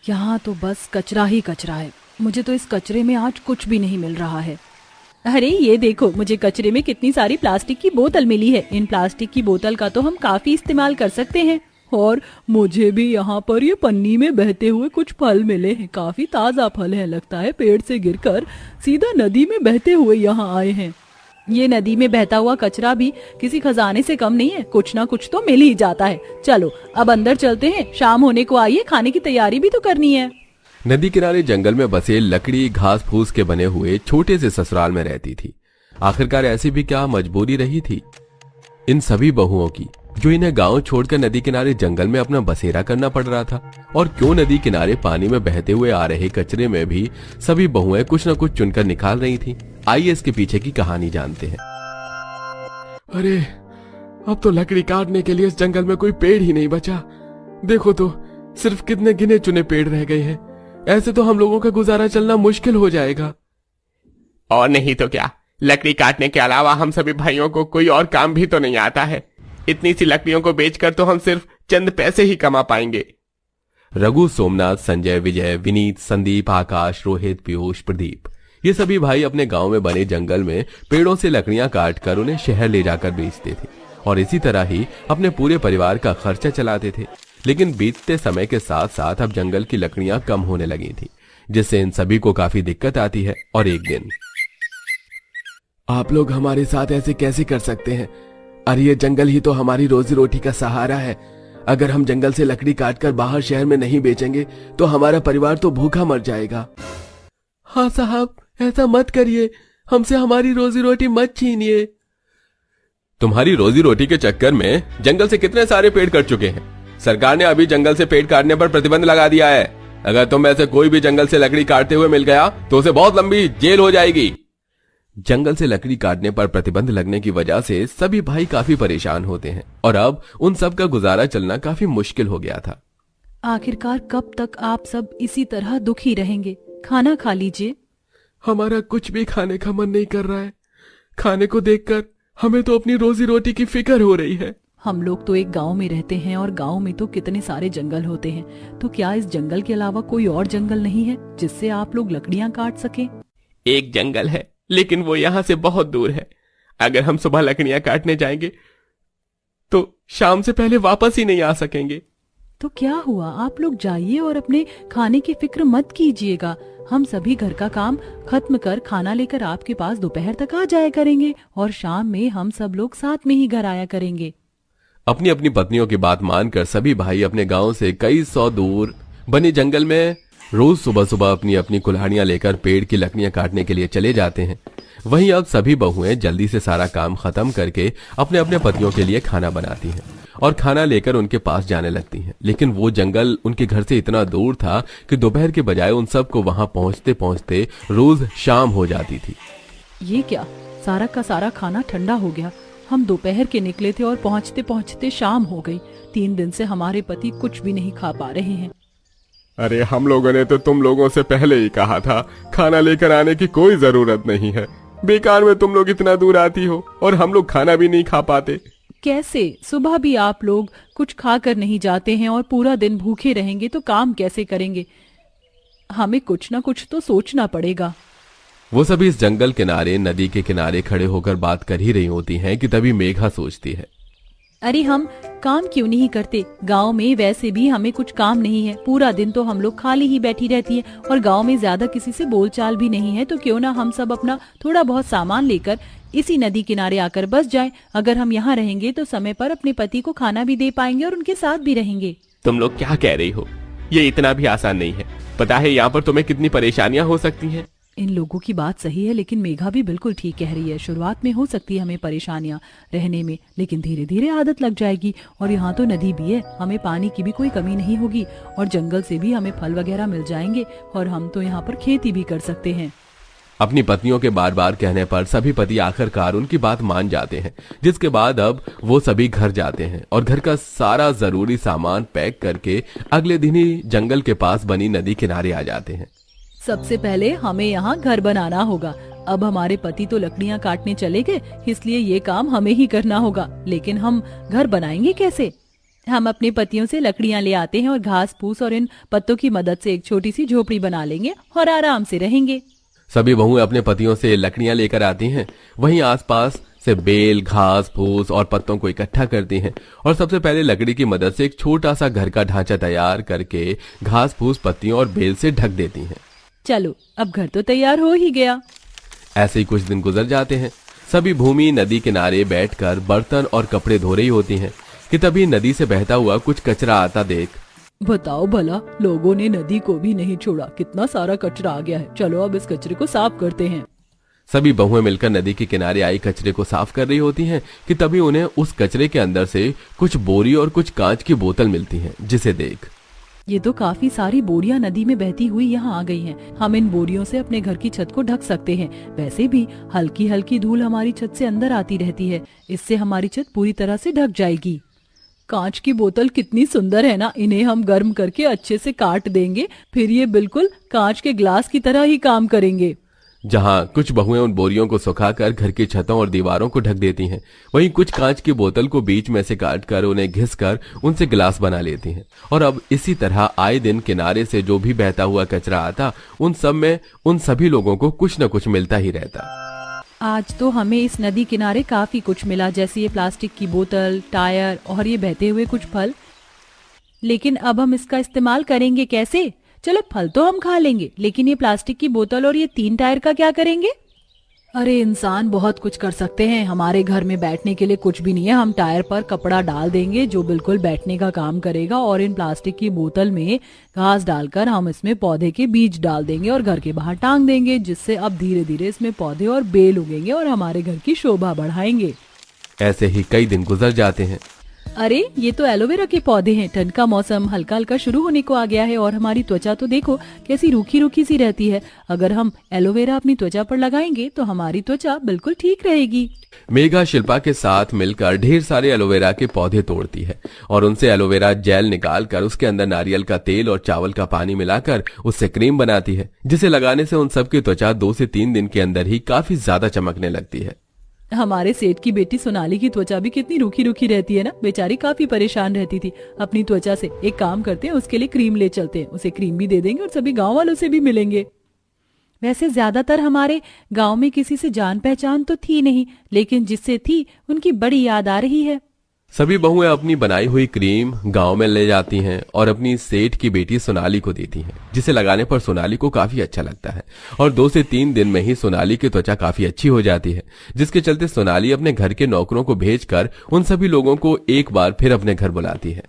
यहाँ तो बस कचरा ही कचरा है। मुझे तो इस कचरे में आज कुछ भी नहीं मिल रहा है। अरे ये देखो, मुझे कचरे में कितनी सारी प्लास्टिक की बोतल मिली है। इन प्लास्टिक की बोतल का तो हम काफी इस्तेमाल कर सकते हैं। और मुझे भी यहाँ पर ये पन्नी में बहते हुए कुछ फल मिले हैं। काफी ताजा फल है, लगता है पेड़ से गिरकर सीधा नदी में बहते हुए यहाँ आए हैं। ये नदी में बहता हुआ कचरा भी किसी खजाने से कम नहीं है। कुछ ना कुछ तो मिल ही जाता है। चलो अब अंदर चलते हैं, शाम होने को आई है, खाने की तैयारी भी तो करनी है। नदी किनारे जंगल में बसे लकड़ी घास फूस के बने हुए छोटे से ससुराल में रहती थी। आखिरकार ऐसी भी क्या मजबूरी रही थी इन सभी बहुओं की, जो इन्हें गांव छोड़कर नदी किनारे जंगल में अपना बसेरा करना पड़ रहा था। और क्यों नदी किनारे पानी में बहते हुए आ रहे कचरे में भी सभी बहुएं कुछ न कुछ चुनकर निकाल रही थी। आइए इसके पीछे की कहानी जानते हैं। अरे अब तो लकड़ी काटने के लिए इस जंगल में कोई पेड़ ही नहीं बचा। देखो तो सिर्फ कितने गिने चुने पेड़ रह गए हैं। ऐसे तो हम लोगों का गुजारा चलना मुश्किल हो जाएगा। और नहीं तो क्या, लकड़ी काटने के अलावा हम सभी भाइयों को कोई और काम भी तो नहीं आता है। इतनी सी लकड़ियों को बेचकर तो हम सिर्फ चंद पैसे ही कमा पाएंगे। रघु, सोमनाथ, संजय, विजय, विनीत, संदीप, आकाश, रोहित, पीयूष, प्रदीप, ये सभी भाई अपने गांव में बने जंगल में पेड़ों से लकड़ियां काटकर उन्हें शहर ले जाकर बेचते थे और इसी तरह ही अपने पूरे परिवार का खर्चा चलाते थे। लेकिन बीतते समय के साथ साथ अब जंगल की लकड़ियां कम होने लगी थी, जिससे इन सभी को काफी दिक्कत आती है। और एक दिन, आप लोग हमारे साथ ऐसे कैसे कर सकते हैं? अरे ये जंगल ही तो हमारी रोजी रोटी का सहारा है। अगर हम जंगल से लकड़ी काटकर बाहर शहर में नहीं बेचेंगे तो हमारा परिवार तो भूखा मर जाएगा। हाँ साहब, ऐसा मत करिए, हमसे हमारी रोजी रोटी मत छीनिए। तुम्हारी रोजी रोटी के चक्कर में जंगल से कितने सारे पेड़ कट चुके हैं। सरकार ने अभी जंगल से पेड़ काटने पर प्रतिबंध लगा दिया है। अगर तुम में से कोई भी जंगल से लकड़ी काटते हुए मिल गया तो उसे बहुत लंबी जेल हो जाएगी। जंगल से लकड़ी काटने पर प्रतिबंध लगने की वजह से सभी भाई काफी परेशान होते हैं और अब उन सब का गुजारा चलना काफी मुश्किल हो गया था। आखिरकार कब तक आप सब इसी तरह दुखी रहेंगे? खाना खा लीजिए। हमारा कुछ भी खाने का मन नहीं कर रहा है। खाने को देखकर हमें तो अपनी रोजी रोटी की फिक्र हो रही है। हम लोग तो एक गांव में रहते हैं और गांव में तो कितने सारे जंगल होते हैं। तो क्या इस जंगल के अलावा कोई और जंगल नहीं है जिससे आप लोग लकड़ियां काट सकें? एक जंगल है, लेकिन वो यहाँ से बहुत दूर है। अगर हम सुबह लकड़ियां काटने जाएंगे तो शाम से पहले वापस ही नहीं आ सकेंगे। तो क्या हुआ, आप लोग जाइए और अपने खाने की फिक्र मत कीजिएगा। हम सभी घर का काम खत्म कर खाना लेकर आपके पास दोपहर तक आ जाया करेंगे और शाम में हम सब लोग साथ में ही घर आया करेंगे। अपनी अपनी पत्नियों की बात मानकर सभी भाई अपने गांव से कई सौ दूर बने जंगल में रोज सुबह सुबह अपनी अपनी कुल्हाड़ियां लेकर पेड़ की लकड़ियां काटने के लिए चले जाते हैं। वहीं अब सभी बहुएं जल्दी से सारा काम खत्म करके अपने अपने पतियों के लिए खाना बनाती हैं और खाना लेकर उनके पास जाने लगती हैं। लेकिन वो जंगल उनके घर से इतना दूर था कि दोपहर के बजाय उन सबको वहां पहुंचते पहुंचते रोज शाम हो जाती थी। ये क्या, सारा का सारा खाना ठंडा हो गया। हम दोपहर के निकले थे और पहुंचते पहुंचते शाम हो गई। 3 दिन से हमारे पति कुछ भी नहीं खा पा रहे हैं। अरे हम लोगों ने तो तुम लोगों से पहले ही कहा था खाना लेकर आने की कोई जरूरत नहीं है। बेकार में तुम लोग इतना दूर आती हो और हम लोग खाना भी नहीं खा पाते। कैसे? सुबह भी आप लोग कुछ खाकर नहीं जाते हैं और पूरा दिन भूखे रहेंगे तो काम कैसे करेंगे? हमें कुछ ना कुछ तो सोचना पड़ेगा। वो सभी इस जंगल किनारे नदी के किनारे खड़े होकर बात कर ही रही होती हैं कि तभी मेघा सोचती है, अरे हम काम क्यों नहीं करते? गांव में वैसे भी हमें कुछ काम नहीं है। पूरा दिन तो हम लोग खाली ही बैठी रहती है और गांव में ज्यादा किसी से बोलचाल भी नहीं है। तो क्यों ना हम सब अपना थोड़ा बहुत सामान लेकर इसी नदी किनारे आकर बस जाएं। अगर हम यहाँ रहेंगे तो समय पर अपने पति को खाना भी दे पाएंगे और उनके साथ भी रहेंगे। तुम लोग क्या कह रही हो? ये इतना भी आसान नहीं है। पता है यहाँ पर तुम्हें कितनी परेशानियां हो सकती हैं। इन लोगों की बात सही है, लेकिन मेघा भी बिल्कुल ठीक कह रही है। शुरुआत में हो सकती है हमें परेशानियां रहने में, लेकिन धीरे धीरे आदत लग जाएगी। और यहाँ तो नदी भी है, हमें पानी की भी कोई कमी नहीं होगी और जंगल से भी हमें फल वगैरह मिल जाएंगे और हम तो यहाँ पर खेती भी कर सकते हैं। अपनी पत्नियों के बार बार कहने पर सभी पति आखिरकार उनकी बात मान जाते हैं, जिसके बाद अब वो सभी घर जाते हैं और घर का सारा जरूरी सामान पैक करके अगले दिन ही जंगल के पास बनी नदी किनारे आ जाते हैं। सबसे पहले हमें यहाँ घर बनाना होगा। अब हमारे पति तो लकड़ियाँ काटने चले गए, इसलिए ये काम हमें ही करना होगा। लेकिन हम घर बनाएंगे कैसे? हम अपने पतियों से लकड़ियां ले आते हैं और घास फूस और इन पत्तों की मदद से एक छोटी सी झोपड़ी बना लेंगे और आराम से रहेंगे। सभी बहुएं अपने पतियों से लकड़ियां लेकर आती हैं। वहीं आसपास से बेल, घास फूस और पत्तों को इकट्ठा करती हैं और सबसे पहले लकड़ी की मदद से एक छोटा सा घर का ढांचा तैयार करके घास फूस, पत्तियों और बेल से ढक देती हैं। चलो अब घर तो तैयार हो ही गया। ऐसे ही कुछ दिन गुजर जाते हैं। सभी भूमि नदी किनारे बैठकर बर्तन और कपड़े धो रही होती हैं कि तभी नदी से बहता हुआ कुछ कचरा आता देख बताओ भला, लोगों ने नदी को भी नहीं छोड़ा, कितना सारा कचरा आ गया है। चलो अब इस कचरे को साफ करते हैं। सभी बहुएं मिलकर नदी के किनारे आई कचरे को साफ कर रही होती हैं कि तभी उन्हें उस कचरे के अंदर से कुछ बोरी और कुछ कांच की बोतल मिलती हैं, जिसे देख ये तो काफी सारी बोरियां नदी में बहती हुई यहाँ आ गई हैं। हम इन बोरियों से अपने घर की छत को ढक सकते हैं। वैसे भी हल्की हल्की धूल हमारी छत से अंदर आती रहती है, इससे हमारी छत पूरी तरह से ढक जाएगी। कांच की बोतल कितनी सुंदर है ना, इन्हें हम गर्म करके अच्छे से काट देंगे, फिर ये बिल्कुल कांच के ग्लास की तरह ही काम करेंगे। जहां कुछ बहुएं उन बोरियों को सुखाकर घर की छतों और दीवारों को ढक देती हैं, वहीं कुछ कांच की बोतल को बीच में से काटकर उन्हें घिसकर उनसे गिलास बना लेती हैं। और अब इसी तरह आए दिन किनारे से जो भी बहता हुआ कचरा आता, उन सब में उन सभी लोगों को कुछ न कुछ मिलता ही रहता। आज तो हमें इस नदी किनारे काफी कुछ मिला, जैसे ये प्लास्टिक की बोतल, टायर और ये बहते हुए कुछ फल। लेकिन अब हम इसका इस्तेमाल करेंगे कैसे? चलो फल तो हम खा लेंगे, लेकिन ये प्लास्टिक की बोतल और ये 3 टायर का क्या करेंगे? अरे इंसान बहुत कुछ कर सकते हैं। हमारे घर में बैठने के लिए कुछ भी नहीं है। हम टायर पर कपड़ा डाल देंगे जो बिल्कुल बैठने का काम करेगा, और इन प्लास्टिक की बोतल में घास डालकर हम इसमें पौधे के बीज डाल देंगे और घर के बाहर टांग देंगे, जिससे अब धीरे धीरे इसमें पौधे और बेल उगेंगे और हमारे घर की शोभा बढ़ाएंगे। ऐसे ही कई दिन गुजर जाते हैं। अरे ये तो एलोवेरा के पौधे हैं। ठंड का मौसम हल्का हल्का शुरू होने को आ गया है और हमारी त्वचा तो देखो कैसी रूखी रूखी सी रहती है। अगर हम एलोवेरा अपनी त्वचा पर लगाएंगे तो हमारी त्वचा बिल्कुल ठीक रहेगी। मेघा शिल्पा के साथ मिलकर ढेर सारे एलोवेरा के पौधे तोड़ती है और उनसे एलोवेरा जेल निकालकर उसके अंदर नारियल का तेल और चावल का पानी मिलाकर उससे क्रीम बनाती है, जिसे लगाने से उन सबकी त्वचा 2 से 3 दिन के अंदर ही काफी ज्यादा चमकने लगती है। हमारे सेठ की बेटी सोनाली की त्वचा भी कितनी रूखी रूखी रहती है ना, बेचारी काफी परेशान रहती थी अपनी त्वचा से। एक काम करते हैं, उसके लिए क्रीम ले चलते हैं, उसे क्रीम भी दे देंगे और सभी गांव वालों से भी मिलेंगे। वैसे ज्यादातर हमारे गांव में किसी से जान पहचान तो थी नहीं, लेकिन जिससे थी उनकी बड़ी याद आ रही है। सभी बहुएं अपनी बनाई हुई क्रीम गांव में ले जाती हैं और अपनी सेठ की बेटी सोनाली को देती हैं, जिसे लगाने पर सोनाली को काफी अच्छा लगता है और 2 से 3 दिन में ही सोनाली की त्वचा काफी अच्छी हो जाती है, जिसके चलते सोनाली अपने घर के नौकरों को भेजकर उन सभी लोगों को एक बार फिर अपने घर बुलाती है।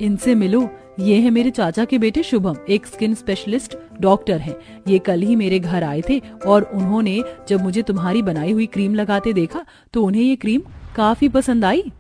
इनसे मिलो, ये है मेरे चाचा के बेटे शुभम, एक स्किन स्पेशलिस्ट डॉक्टर हैं। ये कल ही मेरे घर आए थे और उन्होंने जब मुझे तुम्हारी बनाई हुई क्रीम लगाते देखा तो उन्हें ये क्रीम काफी पसंद आई।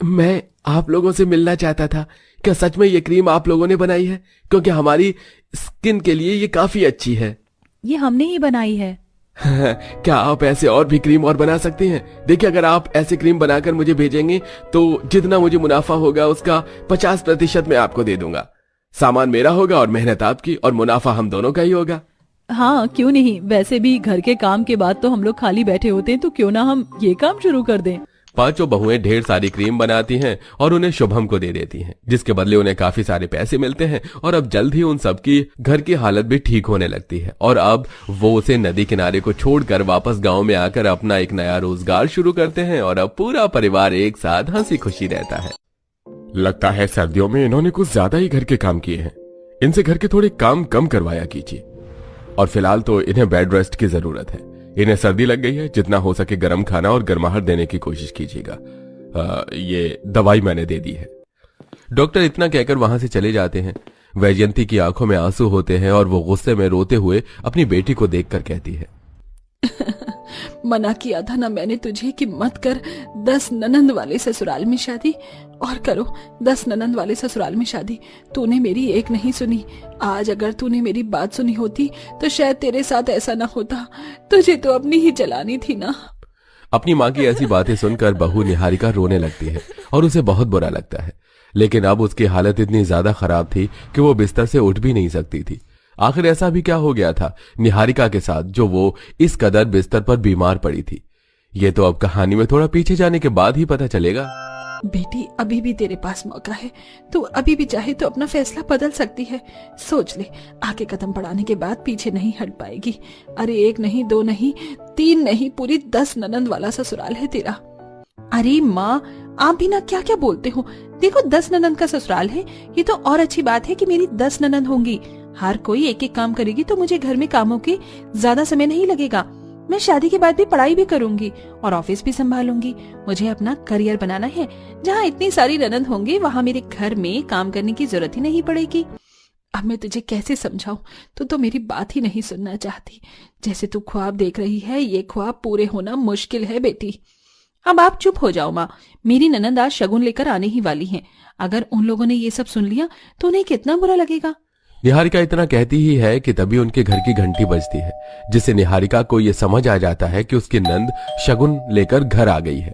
मैं आप लोगों से मिलना चाहता था। क्या सच में ये क्रीम आप लोगों ने बनाई है? क्योंकि हमारी स्किन के लिए ये काफी अच्छी है। ये हमने ही बनाई है। क्या आप ऐसे और भी क्रीम और बना सकते हैं? देखिए, अगर आप ऐसे क्रीम बनाकर मुझे भेजेंगे तो जितना मुझे मुनाफा होगा उसका 50% मैं आपको दे दूंगा। सामान मेरा होगा और मेहनत आपकी, और मुनाफा हम दोनों का ही होगा। हाँ क्यों नहीं, वैसे भी घर के काम के बाद तो हम लोग खाली बैठे होते हैं, तो क्यों ना हम ये काम शुरू कर दें। 5 बहुएं ढेर सारी क्रीम बनाती हैं और उन्हें शुभम को दे देती हैं, जिसके बदले उन्हें काफी सारे पैसे मिलते हैं और अब जल्द ही उन सबकी घर की हालत भी ठीक होने लगती है और अब वो उसे नदी किनारे को छोड़कर वापस गांव में आकर अपना एक नया रोजगार शुरू करते हैं और अब पूरा परिवार एक साथ हंसी खुशी रहता है। लगता है सर्दियों में इन्होंने कुछ ज्यादा ही घर के काम किए हैं। इनसे घर के थोड़े काम कम करवाया कीजिए। और फिलहाल तो इन्हें बेड रेस्ट की जरूरत है। इन्हें सर्दी लग गई है, जितना हो सके गर्म खाना और गर्माहट देने की कोशिश कीजिएगा। ये दवाई मैंने दे दी है। डॉक्टर इतना कहकर वहां से चले जाते हैं। वैजयंती की आंखों में आंसू होते हैं और वो गुस्से में रोते हुए अपनी बेटी को देखकर कहती है, मना किया था ना मैंने तुझे कि मत कर 10 ननंद वाले ससुराल में शादी, और करो 10 ननंद वाले ससुराल में शादी। तूने मेरी एक नहीं सुनी। आज अगर तूने मेरी बात सुनी होती तो शायद तेरे साथ ऐसा ना होता। तुझे तो अपनी ही जलानी थी ना। अपनी माँ की ऐसी बातें सुनकर बहू निहारिका रोने लगती है और उसे बहुत बुरा लगता है, लेकिन अब उसकी हालत इतनी ज्यादा खराब थी कि वो बिस्तर से उठ भी नहीं सकती थी। आखिर ऐसा भी क्या हो गया था निहारिका के साथ जो वो इस कदर बिस्तर पर बीमार पड़ी थी? ये तो अब कहानी में थोड़ा पीछे जाने के बाद ही पता चलेगा। बेटी, अभी भी तेरे पास मौका है। तू अभी भी चाहे तो अपना फैसला बदल सकती है। सोच ले, आगे कदम बढ़ाने के बाद पीछे नहीं हट पाएगी। अरे 1 नहीं, 2 नहीं, 3 नहीं, पूरी 10 ननंद वाला ससुराल है तेरा। अरे माँ, आप भी ना क्या क्या बोलते हो। देखो 10 ननंद का ससुराल है, ये तो और अच्छी बात है कि मेरी 10 ननंद होंगी। हर कोई एक एक काम करेगी तो मुझे घर में कामों के ज्यादा समय नहीं लगेगा। मैं शादी के बाद भी पढ़ाई भी करूंगी और ऑफिस भी संभालूंगी। मुझे अपना करियर बनाना है। जहाँ इतनी सारी ननंद होंगी वहाँ मेरे घर में काम करने की जरूरत ही नहीं पड़ेगी। अब मैं तुझे कैसे समझाऊं, तू तो मेरी बात ही नहीं सुनना चाहती। जैसे तू ख्वाब देख रही है, ये ख्वाब पूरे होना मुश्किल है बेटी। अब आप चुप हो जाओ माँ। मेरी ननंद आज शगुन लेकर आने ही वाली हैं। अगर उन लोगों ने ये सब सुन लिया तो उन्हें कितना बुरा लगेगा। निहारिका इतना कहती ही है कि तभी उनके घर की घंटी बजती है, जिससे निहारिका को यह समझ आ जाता है कि उसकी नंद शगुन लेकर घर आ गई है।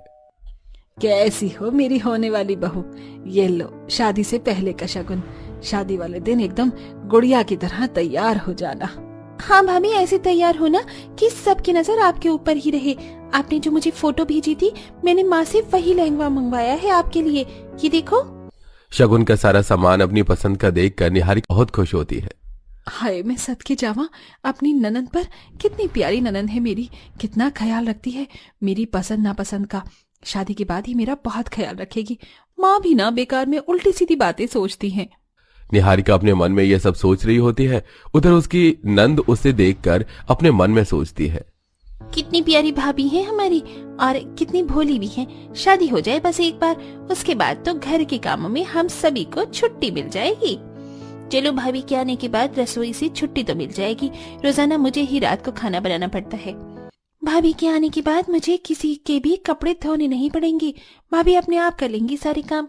कैसी हो मेरी होने वाली बहू, ये लो शादी से पहले का शगुन। शादी वाले दिन एकदम गुड़िया की तरह तैयार हो जाना। हाँ भाभी, ऐसे तैयार होना कि सबकी नजर आपके ऊपर ही रहे। आपने जो मुझे फोटो भेजी थी, मैंने माँ से वही लहंगा मंगवाया है आपके लिए। ये देखो। शगुन का सारा सामान अपनी पसंद का देखकर निहारिका बहुत खुश होती है। हाय, मैं सदके जावा अपनी ननंद पर। कितनी प्यारी ननंद है मेरी, कितना ख्याल रखती है मेरी पसंद नापसंद का। शादी के बाद ही मेरा बहुत ख्याल रखेगी। माँ भी ना बेकार में उल्टी सीधी बातें सोचती हैं। निहारिका अपने मन में यह सब सोच रही होती है, उधर उसकी नंद उसे देखकर अपने मन में सोचती है, कितनी प्यारी भाभी है हमारी और कितनी भोली भी है। शादी हो जाए बस एक बार, उसके बाद तो घर के कामों में हम सभी को छुट्टी मिल जाएगी। चलो, भाभी के आने के बाद रसोई से छुट्टी तो मिल जाएगी। रोजाना मुझे ही रात को खाना बनाना पड़ता है। भाभी के आने के बाद मुझे किसी के भी कपड़े धोने नहीं पड़ेंगे। भाभी अपने आप कर लेंगी सारे काम।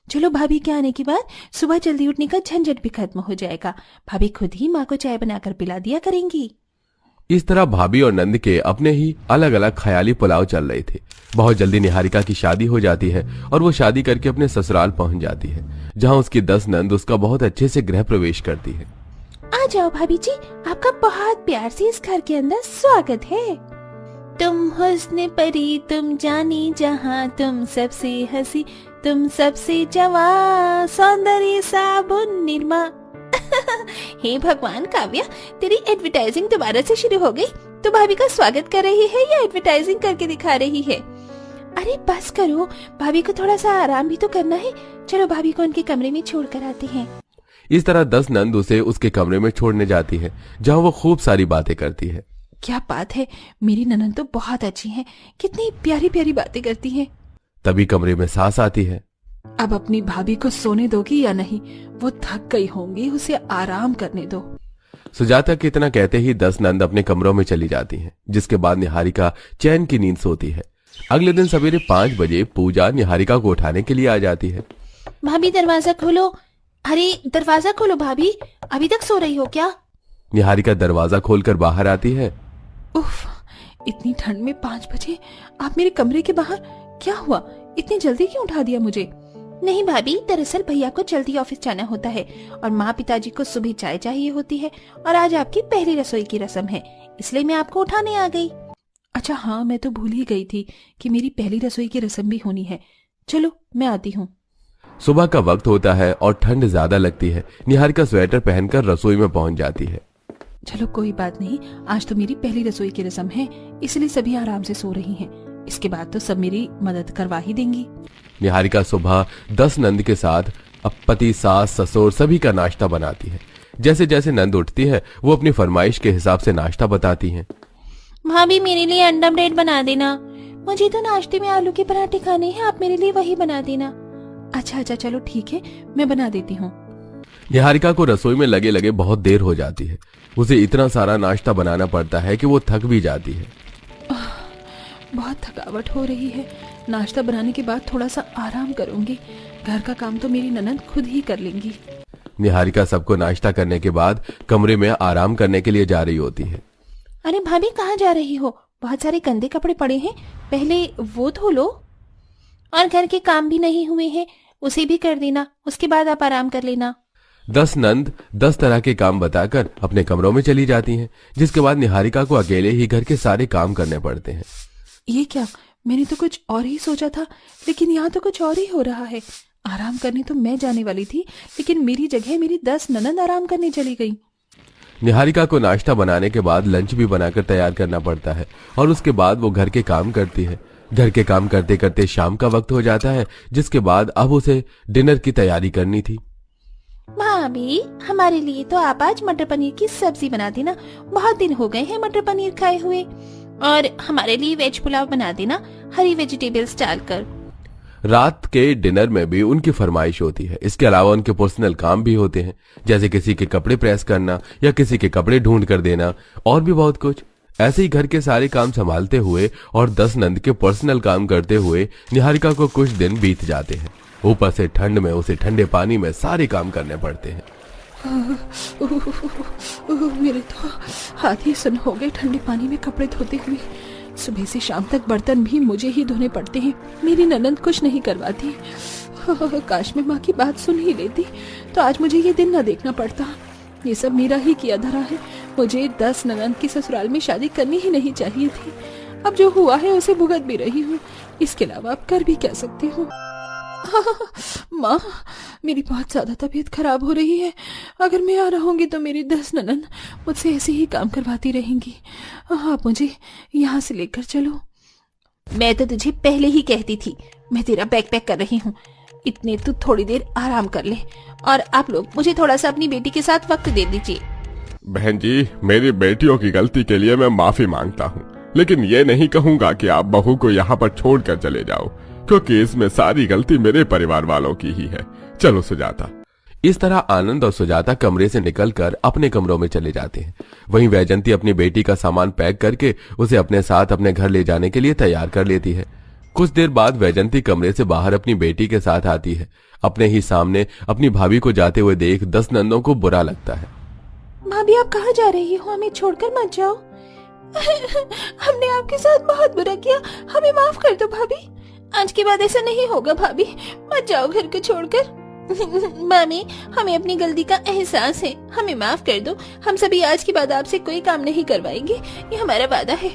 चलो, भाभी के आने के बाद सुबह जल्दी उठने का झंझट भी खत्म हो जाएगा। भाभी खुद ही माँ को चाय बनाकर पिला दिया करेंगी। इस तरह भाभी और नंद के अपने ही अलग अलग ख्याली पुलाव चल रहे थे। बहुत जल्दी निहारिका की शादी हो जाती है और वो शादी करके अपने ससुराल पहुंच जाती है, जहां उसकी 10 नंद उसका बहुत अच्छे से गृह प्रवेश करती है। आ जाओ भाभी जी, आपका बहुत प्यार से इस घर के अंदर स्वागत है। तुम हुस्न परी, तुम जानी जहां, तुम सबसे हंसी, तुम सबसे जवां, सौंदर्य साबुन निरमा। हे भगवान काव्या, तेरी एडवर्टाइजिंग दोबारा से शुरू हो गई। तो भाभी का स्वागत कर रही है या एडवर्टाइजिंग करके दिखा रही है? अरे बस करो, भाभी को थोड़ा सा आराम भी तो करना है। चलो, भाभी को उनके कमरे में छोड़ कर आते हैं। इस तरह 10 नंद उसे उसके कमरे में छोड़ने जाती है, जहां वो खूब सारी बातें करती है। क्या बात है, मेरी ननंद तो बहुत अच्छी है। कितनी प्यारी प्यारी बातें करती है। तभी कमरे में सास आती है। अब अपनी भाभी को सोने दोगी या नहीं? वो थक गई होंगी, उसे आराम करने दो। सुजाता के इतना कहते ही 10 नंद अपने कमरों में चली जाती हैं, जिसके बाद निहारिका चैन की नींद सोती है। अगले दिन सवेरे 5 बजे पूजा निहारिका को उठाने के लिए आ जाती है। भाभी दरवाजा खोलो। अरे दरवाजा खोलो भाभी, अभी तक सो रही हो क्या? निहारिका दरवाजा खोलकर बाहर आती है। उफ, इतनी ठंड में 5 बजे आप मेरे कमरे के बाहर? क्या हुआ, इतनी जल्दी क्यों उठा दिया मुझे? नहीं भाभी, दरअसल भैया को जल्दी ऑफिस जाना होता है और माँ पिताजी को सुबह चाय चाहिए होती है और आज आपकी पहली रसोई की रस्म है, इसलिए मैं आपको उठाने आ गई। अच्छा हाँ, मैं तो भूल ही गई थी कि मेरी पहली रसोई की रस्म भी होनी है। चलो, मैं आती हूँ। सुबह का वक्त होता है और ठंड ज्यादा लगती है। निहारिका स्वेटर पहनकर रसोई में पहुंच जाती है। चलो कोई बात नहीं, आज तो मेरी पहली रसोई की रस्म है, इसलिए सभी आराम से सो रही हैं। इसके बाद तो सब मेरी मदद करवा ही देंगी। निहारिका सुबह 10 नंद के साथ अब पति, सास, ससुर सभी का नाश्ता बनाती है। जैसे जैसे नंद उठती है वो अपनी फरमाइश के हिसाब से नाश्ता बताती हैं। भाभी मेरे लिए अंडा ब्रेड बना देना। मुझे तो नाश्ते में आलू के पराठे खाने हैं, आप मेरे लिए वही बना देना। अच्छा चलो ठीक है, मैं बना देती हूँ। निहारिका को रसोई में लगे लगे बहुत देर हो जाती है। उसे इतना सारा नाश्ता बनाना पड़ता है कि वो थक भी जाती है। बहुत थकावट हो रही है। नाश्ता बनाने के बाद थोड़ा सा आराम करूंगी। घर का काम तो मेरी ननद खुद ही कर लेंगी। निहारिका सबको नाश्ता करने के बाद कमरे में आराम करने के लिए जा रही होती है। अरे भाभी कहाँ जा रही हो? बहुत सारे गंदे कपड़े पड़े हैं, पहले वो धो लो। और घर के काम भी नहीं हुए हैं, उसे भी कर देना, उसके बाद आप आराम कर लेना। 10 नंद 10 तरह के काम बताकर अपने कमरों में चली जाती हैं, जिसके बाद निहारिका को अकेले ही घर के सारे काम करने पड़ते हैं। ये क्या, मैंने तो कुछ और ही सोचा था, लेकिन यहाँ तो कुछ और ही हो रहा है। आराम करने तो मैं जाने वाली थी, लेकिन मेरी जगह मेरी 10 ननंद आराम करने चली गई। निहारिका को नाश्ता बनाने के बाद लंच भी बनाकर तैयार करना पड़ता है और उसके बाद वो घर के काम करती है। घर के काम करते करते शाम का वक्त हो जाता है, जिसके बाद अब उसे डिनर की तैयारी करनी थी। भाभी, हमारे लिए तो आप आज मटर पनीर की सब्जी बना देना, बहुत दिन हो गए हैं मटर पनीर खाए हुए। और हमारे लिए वेज पुलाव बना देना, हरी वेजिटेबल्स डालकर। रात के डिनर में भी उनकी फरमाइश होती है। इसके अलावा उनके पर्सनल काम भी होते हैं, जैसे किसी के कपड़े प्रेस करना या किसी के कपड़े ढूंढ कर देना और भी बहुत कुछ। ऐसे ही घर के सारे काम संभालते हुए और 10 नंद के पर्सनल काम करते हुए निहारिका को कुछ दिन बीत जाते हैं। ऊपर से ठंड में उसे ठंडे पानी में सारे काम करने पड़ते हैं। मेरे तो हाथ ही सुन हो गए ठंडे पानी में कपड़े धोते हुए। सुबह से शाम तक बर्तन भी मुझे ही धोने पड़ते हैं, मेरी ननंद कुछ नहीं करवाती। काश मैं माँ की बात सुन ही लेती तो आज मुझे ये दिन न देखना पड़ता। ये सब मेरा ही किया धरा है। मुझे 10 ननंद की ससुराल में शादी करनी ही नहीं चाहिए थी। अब जो हुआ है उसे भुगत भी रही हूँ, इसके अलावा अब कर भी क्या सकती हूँ। माँ, मेरी बहुत ज्यादा तबीयत खराब हो रही है। अगर मैं आ रहूंगी तो मेरी 10 ननंद मुझसे ऐसे ही काम करवाती रहेंगी। आप मुझे यहाँ से लेकर चलो। मैं तो तुझे पहले ही कहती थी, मैं तेरा बैग पैक कर रही हूँ, इतने तू थोड़ी देर आराम कर ले। और आप लोग मुझे थोड़ा सा अपनी बेटी के साथ वक्त दे दीजिए। बहन जी, मेरी बेटियों की गलती के लिए मैं माफी मांगता हूँ, लेकिन ये नहीं कहूँगा कि आप बहू को यहाँ पर छोड़कर चले जाओ, क्योंकि इसमें सारी गलती मेरे परिवार वालों की ही है। चलो सुजाता। इस तरह आनंद और सुजाता कमरे से निकलकर अपने कमरों में चले जाते हैं। वहीं वैजंती अपनी बेटी का सामान पैक करके उसे अपने साथ अपने घर ले जाने के लिए तैयार कर लेती है। कुछ देर बाद वैजंती कमरे से बाहर अपनी बेटी के साथ आती है। अपने ही सामने अपनी भाभी को जाते हुए देख 10 नंदों को बुरा लगता है। भाभी, आप कहाँ जा रही हो? हमें छोड़कर मत जाओ। हमने आपके साथ बहुत बुरा किया, हमें माफ कर दो भाभी। आज के बाद ऐसा नहीं होगा भाभी, मत जाओ घर को छोड़कर। मामी, हमें अपनी गलती का एहसास है, हमें माफ कर दो। हम सभी आज के बाद आपसे कोई काम नहीं करवाएंगे, ये हमारा वादा है।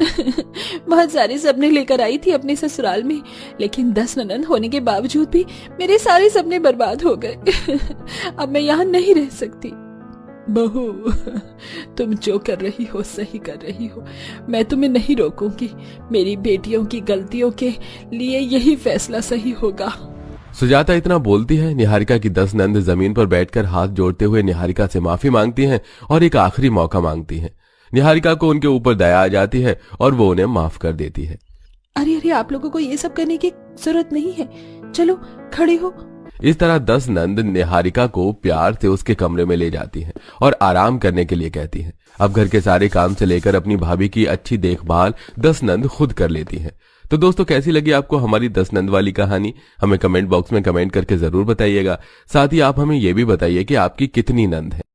बहुत सारे सपने लेकर आई थी अपने ससुराल में, लेकिन 10 ननंद होने के बावजूद भी मेरे सारे सपने बर्बाद हो गए। अब मैं यहाँ नहीं रह सकती। बहू, तुम जो कर रही हो सही कर रही हो, मैं तुम्हें नहीं रोकूंगी। मेरी बेटियों की गलतियों के लिए यही फैसला सही होगा। सुजाता इतना बोलती है। निहारिका की 10 नंद जमीन पर बैठकर हाथ जोड़ते हुए निहारिका से माफी मांगती हैं और एक आखिरी मौका मांगती हैं। निहारिका को उनके ऊपर दया आ जाती है और वो उन्हें माफ कर देती है। अरे अरे, आप लोगों को ये सब करने की जरूरत नहीं है, चलो खड़े हो। इस तरह 10 नंद निहारिका को प्यार से उसके कमरे में ले जाती हैं और आराम करने के लिए कहती हैं। अब घर के सारे काम से लेकर अपनी भाभी की अच्छी देखभाल 10 नंद खुद कर लेती हैं। तो दोस्तों, कैसी लगी आपको हमारी 10 नंद वाली कहानी? हमें कमेंट बॉक्स में कमेंट करके जरूर बताइएगा। साथ ही आप हमें यह भी बताइए कि आपकी कितनी नंद है।